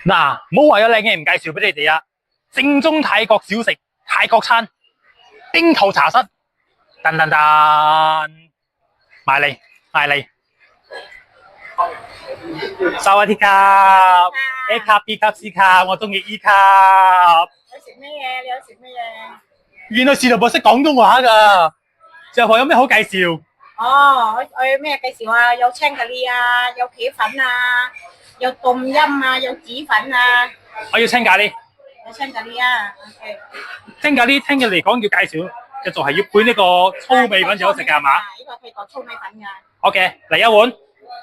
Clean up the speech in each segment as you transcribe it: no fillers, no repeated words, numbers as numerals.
嗱，唔好話有靚嘢唔介紹俾你哋啊！正宗泰國小食、泰國餐、冰球茶室，噔噔噔，埋嚟埋嚟，薩瓦迪卡 A 卡 B 卡 C 卡，我中意 E 卡。有食咩嘢？你有食咩嘢？原來士頭婆識廣東話㗎，士頭婆有咩好介紹？哦，我有咩介紹啊？有青咖喱啊，有茄粉啊，有凍陰啊，有紫粉啊，我要青咖喱。有青咖喱啊。OK。青咖喱聽日嚟講要介紹嘅就係要配呢個粗米粉就好食㗎係嘛呢個配個粗米粉㗎。 ？OK，嚟一碗。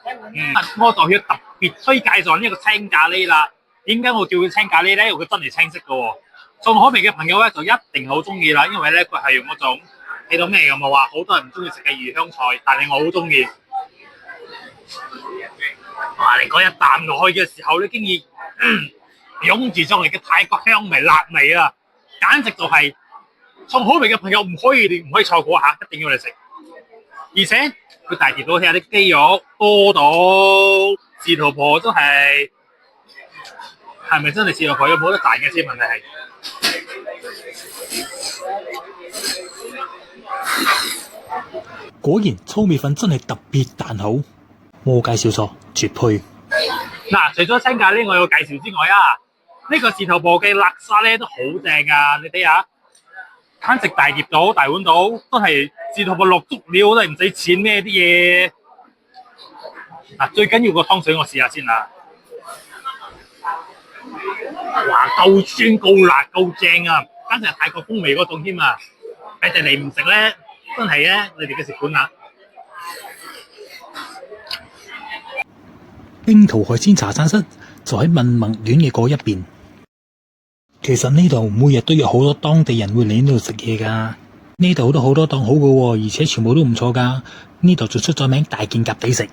一碗。我就要特別推介咗呢個青咖喱啦。點解我叫佢青咖喱咧？因為佢真係青色嘅喎。重口味嘅朋友咧就一定好中意啦，因為咧佢係用嗰種睇到咩咁嘅話，好多人唔中意食嘅魚香菜，但係我好中意。哇！你嗰一啖落去嘅時候，你經已湧住上嚟嘅泰國香味、辣味啊，簡直就係重口味嘅朋友唔可以錯過嚇，一定要嚟食。而且佢大碟到睇下啲肌肉多到士頭婆都係咪真係士頭婆有冇得賺嘅先？問題係。果然粗米粉真係特別彈好，冇介紹錯，絕配。嗱，除咗青咖喱我有介紹之外啊，呢個士頭婆嘅辣沙咧都好正啊！你睇下，簡直大碟到大碗到，都係士頭婆落足料都係唔使錢咩啲嘢。嗱，最緊要個湯水我試下先啊！哇，夠酸夠辣夠正啊！簡直係泰國風味嗰種添啊！你哋嚟唔食咧，真係咧，你哋嘅食本啦。冰桃海鮮茶餐室就喺文萌苑嘅嗰一邊。其實呢度每日都有好多當地人會嚟呢度食嘢噶，呢度都好多檔好嘅喎，而且全部都唔錯噶。呢度仲出咗名大件夾抵食。